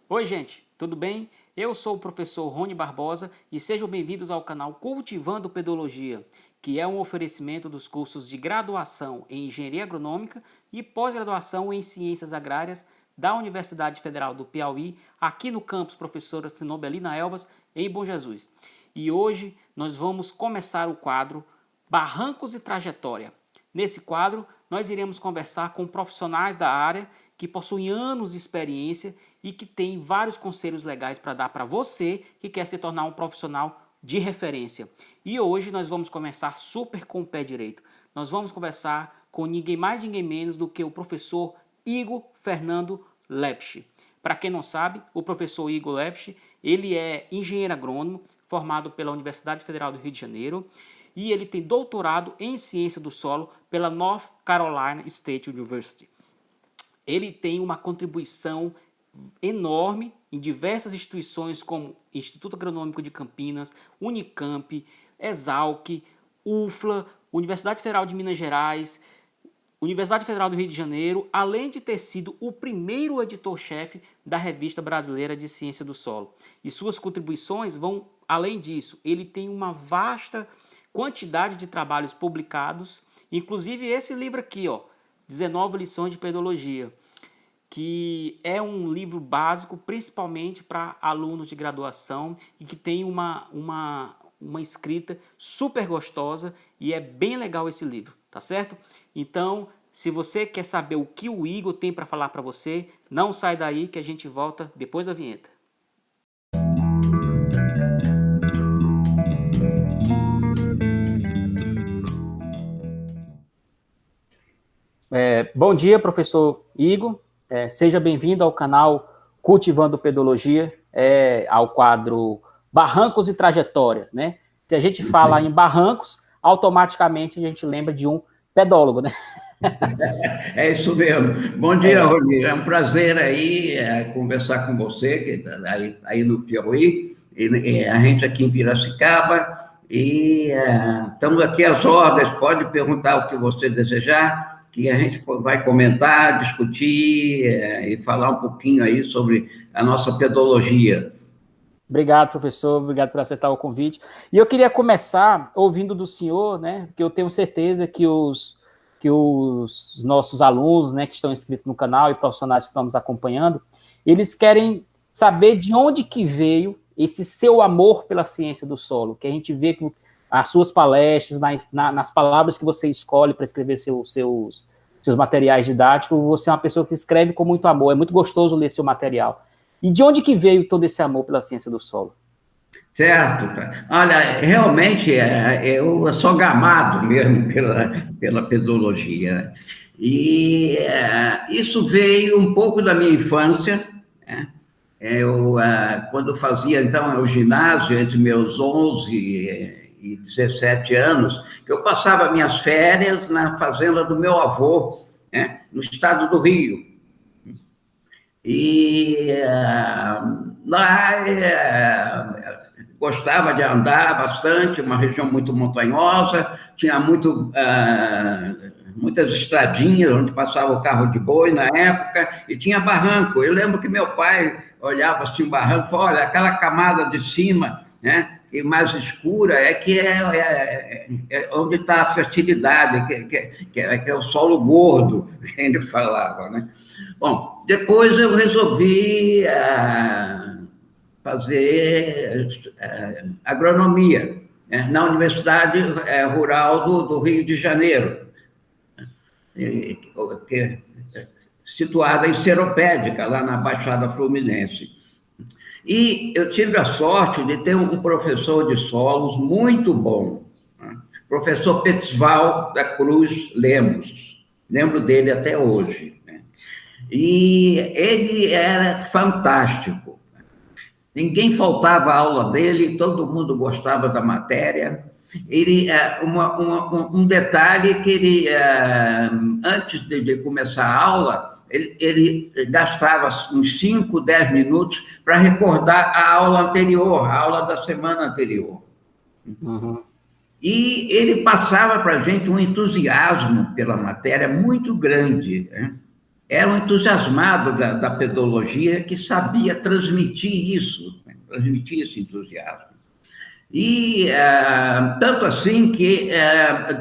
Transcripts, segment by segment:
Oi, gente, tudo bem? Eu sou o professor Rony Barbosa e sejam bem-vindos ao canal Cultivando Pedologia, que é um oferecimento dos cursos de graduação em Engenharia Agronômica e pós-graduação em Ciências Agrárias da Universidade Federal do Piauí, aqui no campus Professora Sinobelina Elvas, em Bom Jesus. E hoje nós vamos começar o quadro Barrancos e Trajetória. Nesse quadro, nós iremos conversar com profissionais da área que possuem anos de experiência e que têm vários conselhos legais para dar para você que quer se tornar um profissional de referência. E hoje nós vamos começar super com o pé direito. Nós vamos conversar com ninguém mais, ninguém menos do que o professor Igor Fernando Lepsch. Para quem não sabe, o professor Igor Lepsch, ele é engenheiro agrônomo, formado pela Universidade Federal do Rio de Janeiro, e ele tem doutorado em ciência do solo pela North Carolina State University. Ele tem uma contribuição enorme em diversas instituições como Instituto Agronômico de Campinas, Unicamp, Exalc, UFLA, Universidade Federal de Minas Gerais, Universidade Federal do Rio de Janeiro, além de ter sido o primeiro editor-chefe da Revista Brasileira de Ciência do Solo. E suas contribuições vão além disso. Ele tem uma vasta quantidade de trabalhos publicados, inclusive esse livro aqui, 19 lições de pedologia, que é um livro básico principalmente para alunos de graduação e que tem uma escrita super gostosa e é bem legal esse livro, tá certo? Então, se você quer saber o que o Igor tem para falar para você, não sai daí que a gente volta depois da vinheta. Bom dia, professor Igor. Seja bem-vindo ao canal Cultivando Pedologia, ao quadro Barrancos e Trajetória, né? Se a gente fala em barrancos, automaticamente a gente lembra de um pedólogo, né? É isso mesmo. Bom dia, Rodrigo. É um prazer aí conversar com você, que tá aí no Piauí, e a gente aqui em Piracicaba, e estamos aqui às ordens, pode perguntar o que você desejar, que a gente vai comentar, discutir e falar um pouquinho aí sobre a nossa pedologia. Obrigado, professor, obrigado por aceitar o convite. E eu queria começar ouvindo do senhor, né, porque eu tenho certeza que os nossos alunos, né, que estão inscritos no canal e profissionais que estão nos acompanhando, eles querem saber de onde que veio esse seu amor pela ciência do solo, que a gente vê que as suas palestras, nas palavras que você escolhe para escrever seus materiais didáticos, você é uma pessoa que escreve com muito amor, é muito gostoso ler seu material. E de onde que veio todo esse amor pela ciência do solo? Certo, cara. Olha, realmente eu sou gamado mesmo pela pedologia, né? E isso veio um pouco da minha infância, né? Eu, quando fazia, então, o ginásio, entre meus 11 e 17 anos, eu passava minhas férias na fazenda do meu avô, né? No estado do Rio. E lá gostava de andar bastante, uma região muito montanhosa, tinha muitas estradinhas onde passava o carro de boi na época, e tinha barranco. Eu lembro que meu pai olhava assim o barranco e falava, olha, aquela camada de cima, né, e mais escura, é onde está a fertilidade, que é o solo gordo, que ele falava, né? Bom, depois eu resolvi fazer agronomia, né, na Universidade Rural do Rio de Janeiro, situada em Seropédica, lá na Baixada Fluminense. E eu tive a sorte de ter um professor de solos muito bom, né? Professor Petzval da Cruz Lemos, lembro dele até hoje, né? E ele era fantástico. Ninguém faltava a aula dele, todo mundo gostava da matéria. Ele, um detalhe que ele, antes de começar a aula, ele gastava uns 5, 10 minutos para recordar a aula anterior, a aula da semana anterior. Uhum. E ele passava para a gente um entusiasmo pela matéria muito grande, né? era um entusiasmado da pedologia que sabia transmitir isso, né? Transmitir esse entusiasmo. E tanto assim que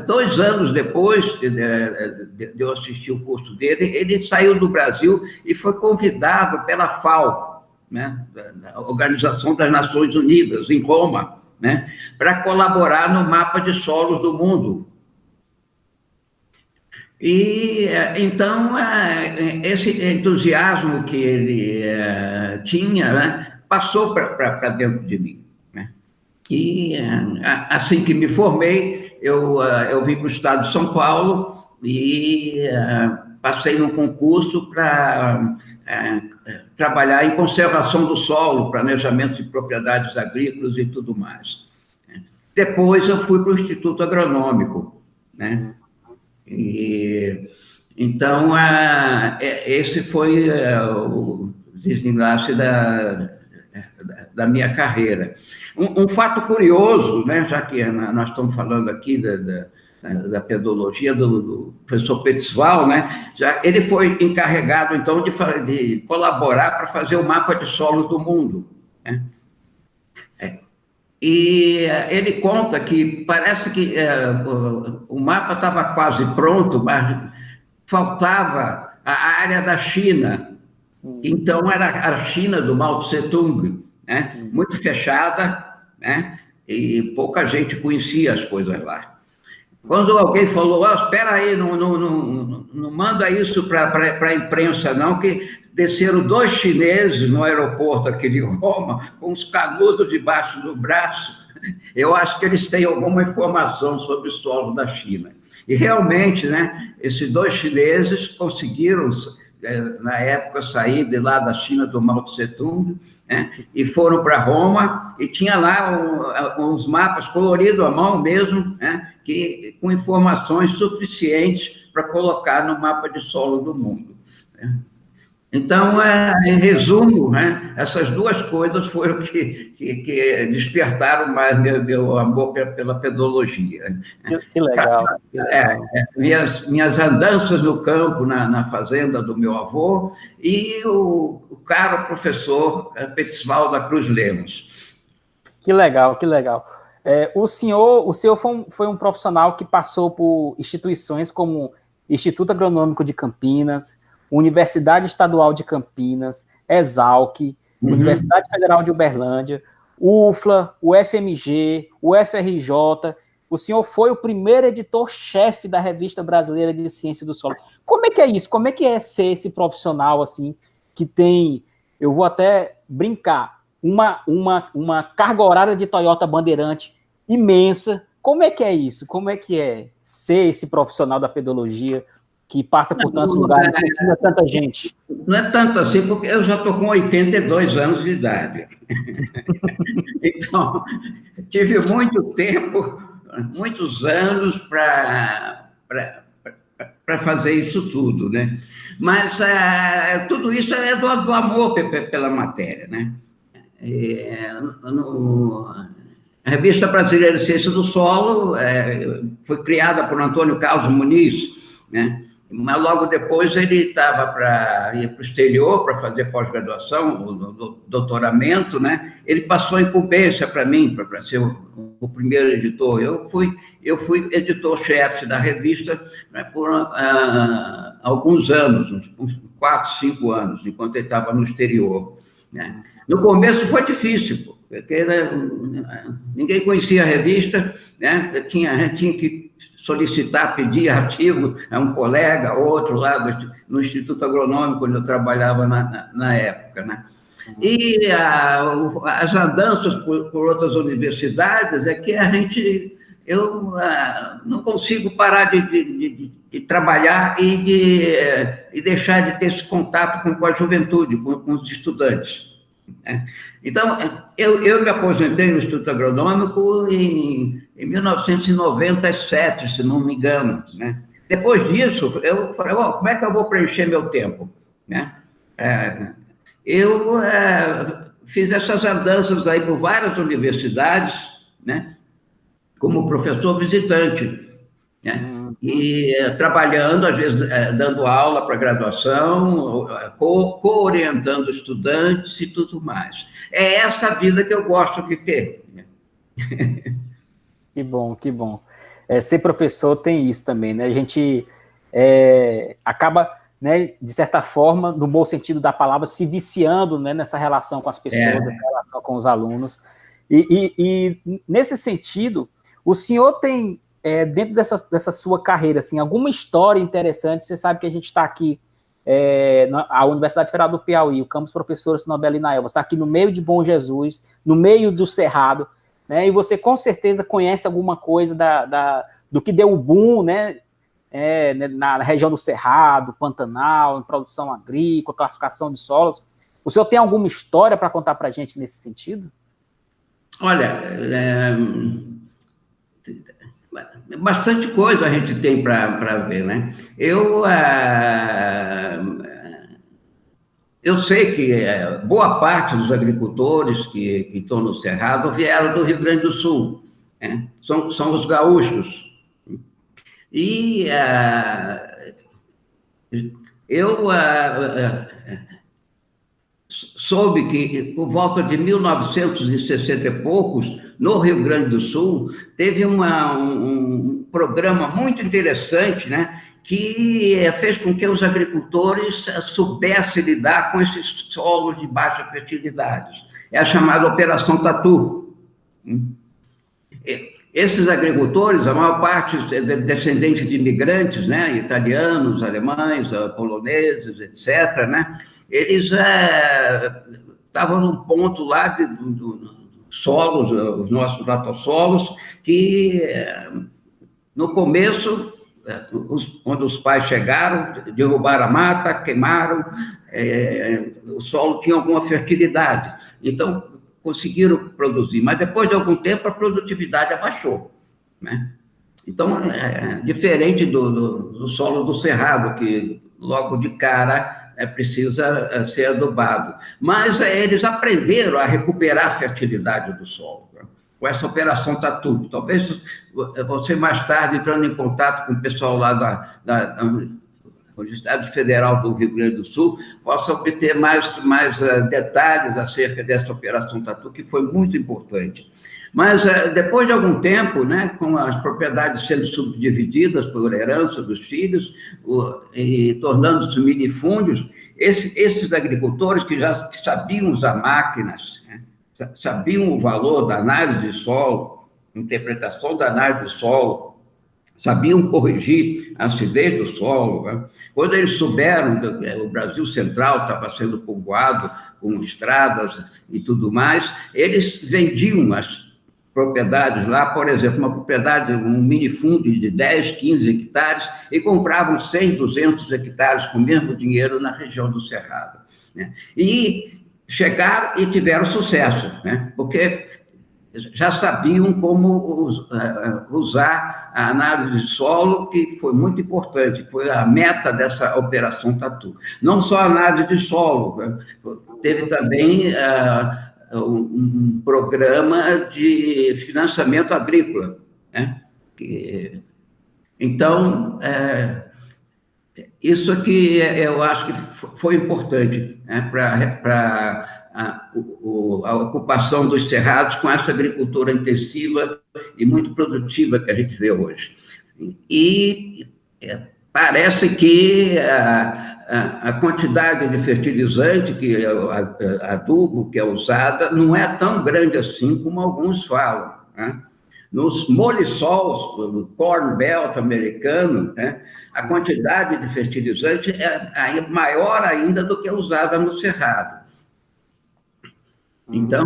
2 anos depois de eu assistir o curso dele, ele saiu do Brasil e foi convidado pela FAO, né, da Organização das Nações Unidas, em Roma, né, para colaborar no mapa de solos do mundo. E então esse entusiasmo que ele tinha, né, passou para dentro de mim. E assim que me formei, eu vim para o estado de São Paulo e passei num concurso para trabalhar em conservação do solo, planejamento de propriedades agrícolas e tudo mais. Depois eu fui para o Instituto Agronômico, né? E, então, esse foi o desenlace da minha carreira. Um fato curioso, né, já que nós estamos falando aqui da pedologia do professor Petzval, né, ele foi encarregado, então, de colaborar para fazer o mapa de solos do mundo, né? E ele conta que parece que o mapa estava quase pronto, mas faltava a área da China. Então, era a China do Mao Tse-tung, né? Muito fechada, né? E pouca gente conhecia as coisas lá. Quando alguém falou, espera aí, não manda isso para a imprensa, não, que desceram 2 chineses no aeroporto aqui de Roma, com uns canudos debaixo do braço. Eu acho que eles têm alguma informação sobre o solo da China. E realmente, né, esses 2 chineses conseguiram, na época, sair de lá da China do Mao Tse-tung, né, e foram para Roma, e tinha lá uns mapas coloridos à mão mesmo, né, com informações suficientes para colocar no mapa de solo do mundo, né. Então, em resumo, né, essas 2 coisas foram que despertaram mais meu amor pela pedologia. Que legal. Que legal. Minhas andanças no campo, na fazenda do meu avô, e o caro professor Petzval da Cruz Lemos. Que legal, que legal. O senhor foi um profissional que passou por instituições como Instituto Agronômico de Campinas, Universidade Estadual de Campinas, Exalc, Universidade Federal de Uberlândia, UFLA, o FMG, o FRJ. O senhor foi o primeiro editor-chefe da Revista Brasileira de Ciência do Solo. Como é que é isso? Como é que é ser esse profissional assim, que tem, eu vou até brincar, uma carga horária de Toyota Bandeirante imensa? Como é que é isso? Como é que é ser esse profissional da pedologia que passa por tantos lugares e ensina tanta gente? Não é tanto assim, porque eu já estou com 82 anos de idade. Então, tive muito tempo, muitos anos para fazer isso tudo, né? Mas tudo isso é do amor pela matéria, né? A Revista Brasileira de Ciência do Solo foi criada por Antônio Carlos Muniz, né? Mas logo depois ele estava para ir para o exterior para fazer pós-graduação, o doutoramento, né? Ele passou a incumbência para mim, para ser o primeiro editor. Eu fui editor-chefe da revista, né, por alguns anos, uns 4, 5 anos, enquanto ele estava no exterior, né? No começo foi difícil, porque ninguém conhecia a revista, né? A gente tinha que solicitar, pedir artigo a um colega, outro lá no Instituto Agronômico, onde eu trabalhava na época, né? E as andanças por outras universidades é que eu não consigo parar de trabalhar e deixar de ter esse contato com a juventude, com os estudantes, né? Então, eu me aposentei no Instituto Agronômico em 1997, se não me engano, né? Depois disso, eu falei, como é que eu vou preencher meu tempo, né? Eu fiz essas andanças aí por várias universidades, né? Como professor visitante. né? E trabalhando, às vezes, dando aula para graduação, co-orientando estudantes e tudo mais. É essa vida que eu gosto de ter. Que bom, que bom. Ser professor tem isso também, né? A gente acaba, né, de certa forma, no bom sentido da palavra, se viciando, né, nessa relação com as pessoas, nessa relação com os alunos. E nesse sentido, o senhor tem, dentro dessa sua carreira, assim, alguma história interessante? Você sabe que a gente está aqui, a Universidade Federal do Piauí, o campus Professor Sinobel Inaelva, está aqui no meio de Bom Jesus, no meio do Cerrado, né, e você com certeza conhece alguma coisa do que deu o boom, né, na região do Cerrado, Pantanal, em produção agrícola, classificação de solos. O senhor tem alguma história para contar para a gente nesse sentido? Olha, bastante coisa a gente tem para ver, né? Eu sei que boa parte dos agricultores que estão no Cerrado vieram do Rio Grande do Sul, né? São os gaúchos. E eu soube que, por volta de 1960 e poucos, no Rio Grande do Sul, teve um programa muito interessante, né, que fez com que os agricultores soubessem lidar com esses solos de baixa fertilidade. É a chamada Operação Tatu. Esses agricultores, a maior parte descendentes de imigrantes, né, italianos, alemães, poloneses, etc., né, eles estavam num ponto lá do solos, os nossos latossolos, que no começo, quando os pais chegaram, derrubaram a mata, queimaram, o solo tinha alguma fertilidade. Então, conseguiram produzir, mas depois de algum tempo a produtividade abaixou, né? Então, diferente do solo do Cerrado, que logo de cara precisa ser adubado. Mas eles aprenderam a recuperar a fertilidade do solo, né, com essa Operação Tatu. Talvez você mais tarde, entrando em contato com o pessoal lá da Universidade Federal do Rio Grande do Sul, possa obter mais detalhes acerca dessa Operação Tatu, que foi muito importante. Mas, depois de algum tempo, né, com as propriedades sendo subdivididas por herança dos filhos e tornando-se minifúndios, esses agricultores que já sabiam usar máquinas, né, sabiam o valor da análise de solo, interpretação da análise de solo, sabiam corrigir a acidez do solo, né? Quando eles souberam que o Brasil Central estava sendo povoado com estradas e tudo mais, eles vendiam as propriedades lá, por exemplo, uma propriedade, um minifúndio de 10, 15 hectares, e compravam 100, 200 hectares com o mesmo dinheiro na região do Cerrado, né? E chegaram e tiveram sucesso, né? Porque já sabiam como usar a análise de solo, que foi muito importante, foi a meta dessa Operação Tatu. Não só a análise de solo, né? Teve também um programa de financiamento agrícola, né? Então, isso aqui eu acho que foi importante, né, para a ocupação dos cerrados com essa agricultura intensiva e muito produtiva que a gente vê hoje. E parece que a quantidade de fertilizante, adubo que é usada, não é tão grande assim como alguns falam, né? Nos molissols, no Corn Belt americano, né, a quantidade de fertilizante é maior ainda do que a usada no Cerrado. Então,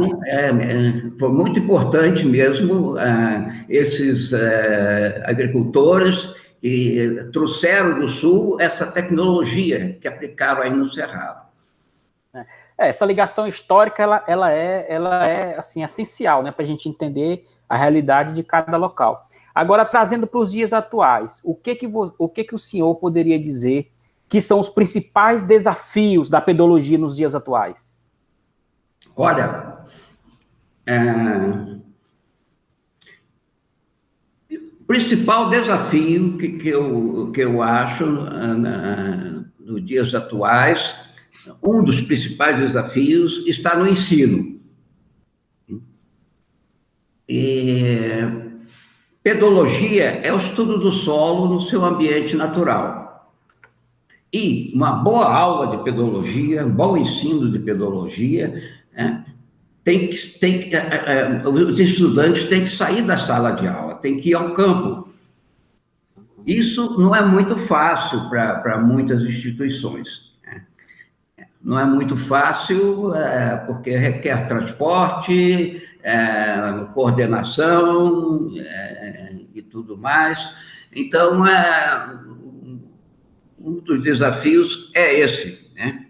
foi muito importante mesmo esses agricultores que trouxeram do Sul essa tecnologia que aplicaram aí no Cerrado. Essa ligação histórica, ela é assim, essencial, né, para a gente entender a realidade de cada local. Agora, trazendo para os dias atuais, o que o senhor poderia dizer que são os principais desafios da pedologia nos dias atuais? Olha, principal desafio que eu acho nos dias atuais, um dos principais desafios está no ensino. E pedologia é o estudo do solo no seu ambiente natural. E uma boa aula de pedologia, um bom ensino de pedologia, os estudantes têm que sair da sala de aula, têm que ir ao campo. Isso não é muito fácil para muitas instituições. Não é muito fácil, porque requer transporte, coordenação e tudo mais. Então, um dos desafios é esse, né?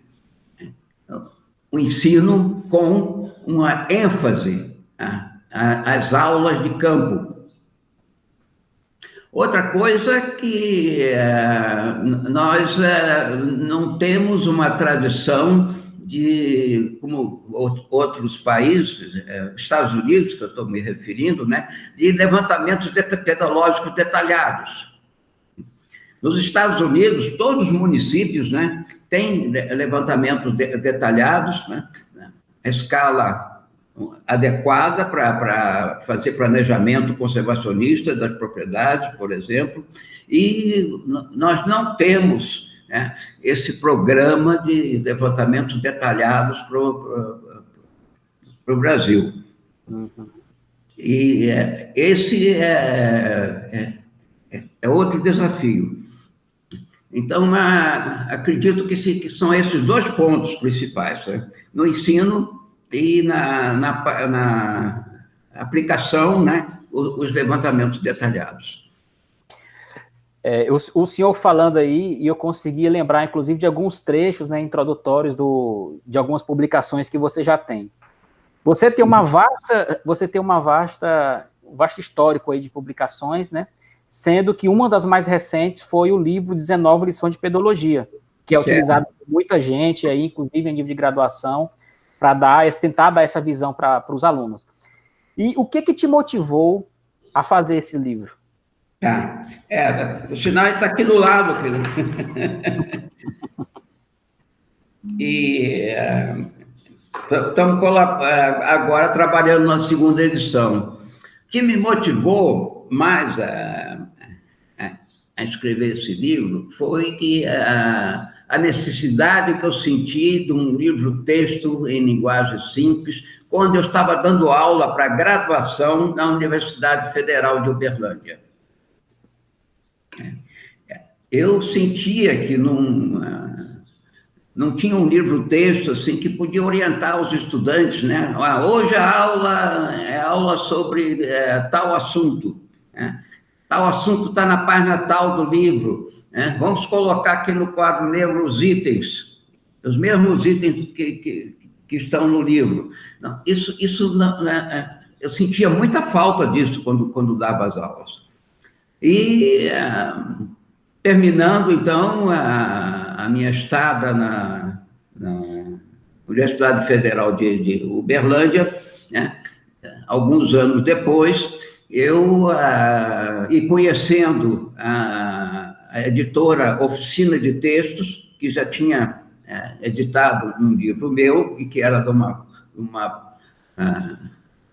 O ensino com uma ênfase às aulas de campo. Outra coisa que nós não temos uma tradição de, como outros países, Estados Unidos, que eu estou me referindo, né, de levantamentos pedológicos detalhados. Nos Estados Unidos, todos os municípios, né, têm levantamentos detalhados, né, a escala adequada para fazer planejamento conservacionista das propriedades, por exemplo, e nós não temos, né, esse programa de levantamentos detalhados para o Brasil. Uhum. E esse é outro desafio. Então, acredito que são esses dois pontos principais, né? No ensino e na aplicação, né, os levantamentos detalhados. O senhor falando aí, e eu consegui lembrar, inclusive, de alguns trechos, né, introdutórios de algumas publicações que você já tem. Você tem um vasto histórico aí de publicações, né, sendo que uma das mais recentes foi o livro 19 lições de pedologia, que é utilizado por muita gente, aí, inclusive em nível de graduação, para tentar dar essa visão para os alunos. E o que te motivou a fazer esse livro? O sinal está aqui do lado. E estamos agora trabalhando na segunda edição. O que me motivou mais a escrever esse livro foi que a necessidade que eu senti de um livro-texto em linguagem simples, quando eu estava dando aula para graduação na Universidade Federal de Uberlândia. Eu sentia que não tinha um livro-texto assim, que podia orientar os estudantes, né? Hoje a aula é aula sobre tal assunto, né? Tal assunto está na página tal do livro. Vamos colocar aqui no quadro negro os itens, os mesmos itens que estão no livro. Não, isso não, eu sentia muita falta disso quando dava as aulas. E, terminando, então, a minha estada na Universidade Federal de Uberlândia, né, alguns anos depois, e conhecendo a editora Oficina de Textos, que já tinha editado um livro meu, e que era de uma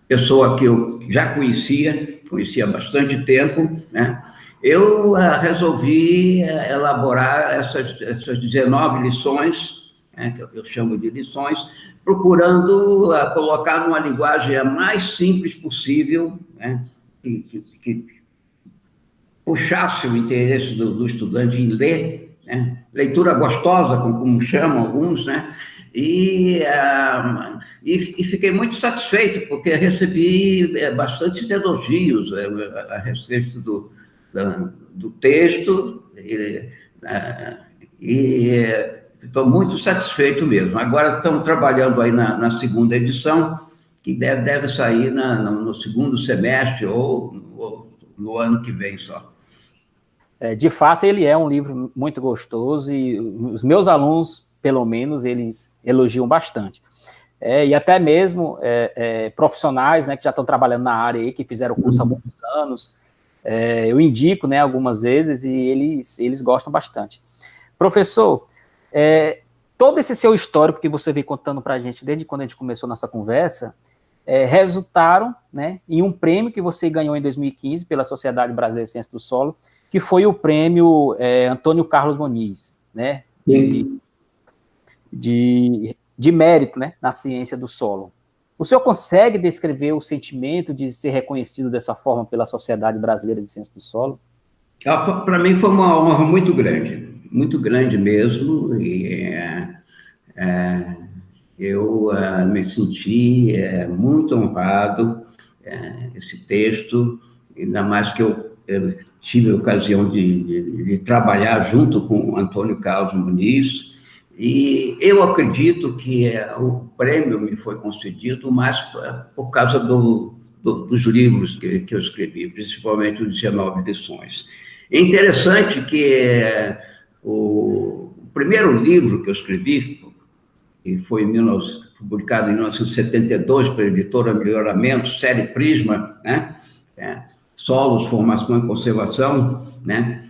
pessoa que eu já conhecia há bastante tempo, né? Eu resolvi elaborar essas 19 lições, né, que eu chamo de lições, procurando colocar numa linguagem a mais simples possível, né, que puxasse o interesse do estudante em ler, né? Leitura gostosa, como chamam alguns, né? E fiquei muito satisfeito, porque recebi bastantes elogios a respeito do texto, e estou muito satisfeito mesmo. Agora estamos trabalhando aí na segunda edição, que deve sair no segundo semestre ou no ano que vem só. De fato, ele é um livro muito gostoso e os meus alunos, pelo menos, eles elogiam bastante. E até mesmo profissionais, né, que já estão trabalhando na área aí, que fizeram o curso há muitos anos, Eu indico, né, algumas vezes e eles gostam bastante. Professor, todo esse seu histórico que você vem contando para a gente desde quando a gente começou nossa conversa, resultaram, né, em um prêmio que você ganhou em 2015 pela Sociedade Brasileira de Ciências do Solo, que foi o prêmio Antônio Carlos Moniz, né, de mérito, né, na ciência do solo. O senhor consegue descrever o sentimento de ser reconhecido dessa forma pela Sociedade Brasileira de Ciências do Solo? Para mim foi uma honra muito grande mesmo, e eu me senti muito honrado, esse texto, ainda mais que eu tive a ocasião de trabalhar junto com o Antônio Carlos Muniz, e eu acredito que o prêmio me foi concedido mais por causa dos livros que eu escrevi, principalmente os 19 lições. É interessante que o primeiro livro que eu escrevi, que foi publicado em 1972 pela editora Melhoramento, série Prisma, né? Solos, Formação e Conservação, né?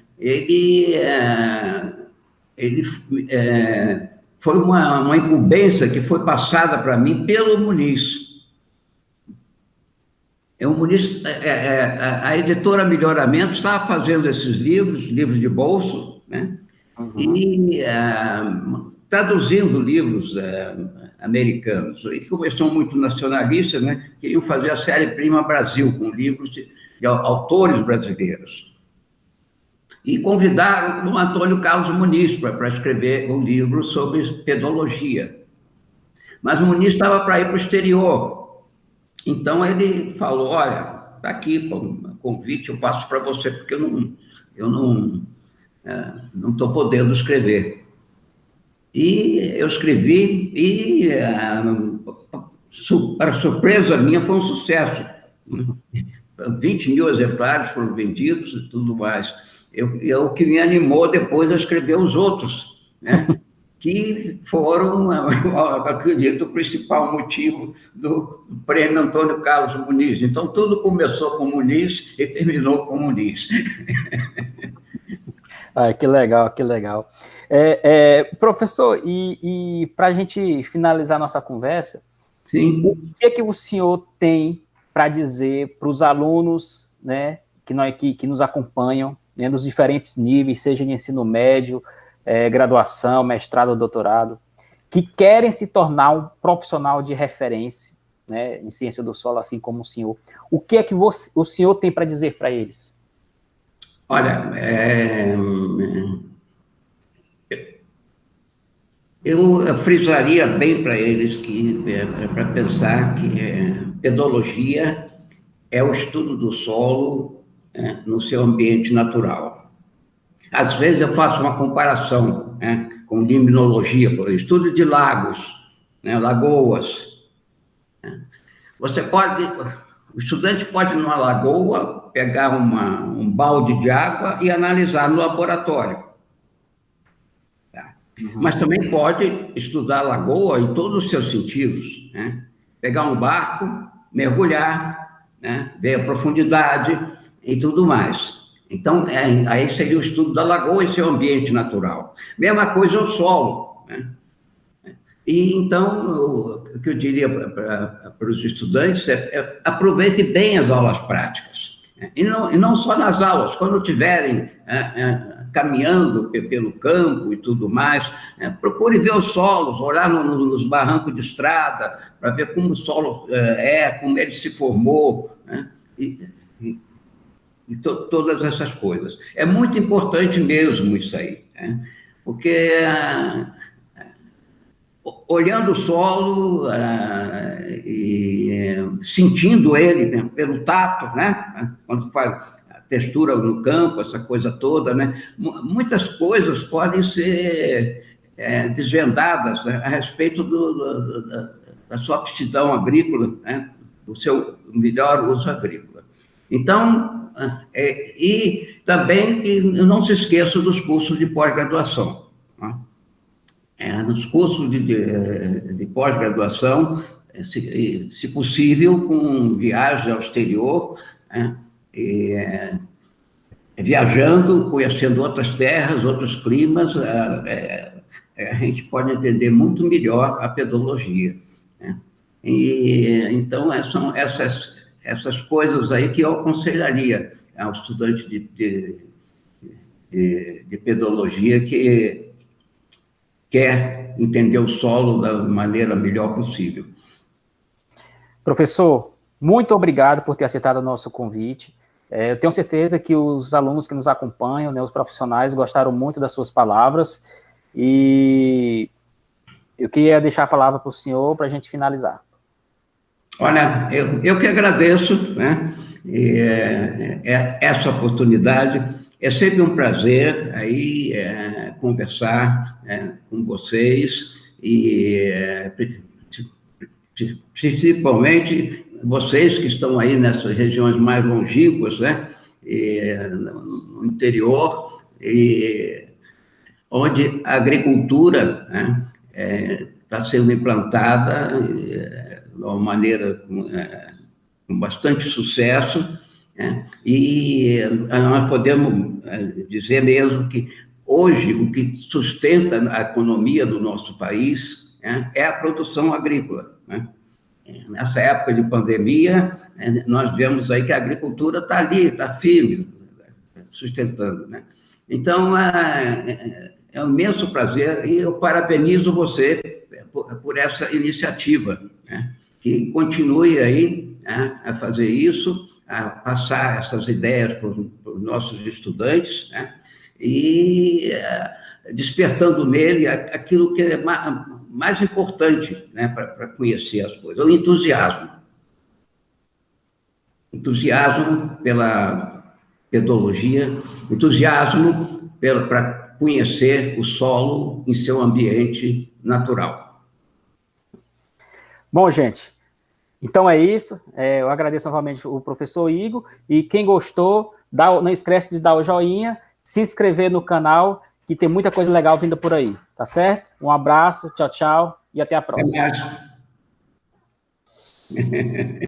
Ele foi uma incumbência que foi passada para mim pelo Muniz. A editora Melhoramento estava fazendo esses livros de bolso, né? E traduzindo livros americanos. E como eles são muito nacionalistas, né? Queriam fazer a série Prima Brasil, com livros de autores brasileiros. E convidaram o Antônio Carlos Muniz para escrever um livro sobre pedologia. Mas o Muniz estava para ir para o exterior. Então ele falou, olha, está aqui o convite, eu passo para você, porque eu não estou podendo escrever. E eu escrevi e, para surpresa minha, foi um sucesso. 20 mil exemplares foram vendidos e tudo mais. O que me animou depois a escrever os outros, né? Que foram, eu acredito, o principal motivo do prêmio Antônio Carlos Muniz. Então, tudo começou com Muniz e terminou com Muniz. Que legal, que legal. Professor, e para a gente finalizar nossa conversa, sim, o que o senhor tem para dizer para os alunos, né, que nos acompanham, né, nos diferentes níveis, seja em ensino médio, graduação, mestrado, doutorado, que querem se tornar um profissional de referência, né, em ciência do solo, assim como o senhor. O que é que o senhor tem para dizer para eles? Olha, eu frisaria bem para eles que para pensar que pedologia é o estudo do solo no seu ambiente natural. Às vezes eu faço uma comparação com limnologia, por exemplo, estudo de lagos, né, lagoas. O estudante pode ir numa lagoa, pegar um balde de água e analisar no laboratório. Mas também pode estudar a lagoa em todos os seus sentidos, né? Pegar um barco, mergulhar, né? Ver a profundidade e tudo mais. Então, aí seria o estudo da lagoa e seu ambiente natural. Mesma coisa o solo, né? E então, o que eu diria para os estudantes aproveite bem as aulas práticas. E não só nas aulas, quando estiverem caminhando pelo campo e tudo mais, procure ver os solos, olhar nos barrancos de estrada, para ver como o solo como ele se formou, né? E todas essas coisas. É muito importante mesmo isso aí, né? Porque olhando o solo e sentindo ele, né, pelo tato, né? Quando faz a textura no campo, essa coisa toda, né? Muitas coisas podem ser desvendadas, né, a respeito da sua aptidão agrícola, né? Do seu melhor uso agrícola. Então, e também que não se esqueça dos cursos de pós-graduação, né? Nos cursos de pós-graduação, se possível, com viagem ao exterior, viajando, conhecendo outras terras, outros climas, a gente pode entender muito melhor a pedologia, né? E, então, são essas coisas aí que eu aconselharia ao estudante de pedologia que quer entender o solo da maneira melhor possível. Professor, muito obrigado por ter aceitado o nosso convite. Eu tenho certeza que os alunos que nos acompanham, né, os profissionais, gostaram muito das suas palavras, e eu queria deixar a palavra para o senhor para a gente finalizar. Olha, eu que agradeço, né, essa oportunidade. É sempre um prazer aí conversar com vocês e principalmente vocês que estão aí nessas regiões mais longínquas, né, no interior, onde a agricultura, né, está sendo implantada de uma maneira com bastante sucesso, né, e nós podemos dizer mesmo que hoje o que sustenta a economia do nosso país, né, é a produção agrícola, né? Nessa época de pandemia, nós vemos aí que a agricultura está ali, está firme, sustentando, né? Então, é um imenso prazer e eu parabenizo você por essa iniciativa, né? Que continue aí, né, a fazer isso, a passar essas ideias para os nossos estudantes, né? E despertando nele aquilo que é mais importante, né, para conhecer as coisas, o entusiasmo. Entusiasmo pela pedologia, entusiasmo para conhecer o solo em seu ambiente natural. Bom, gente, então é isso. Eu agradeço novamente o professor Igor, e quem gostou, não esquece de dar o joinha, se inscrever no canal, que tem muita coisa legal vindo por aí, tá certo? Um abraço, tchau, tchau, e até a próxima.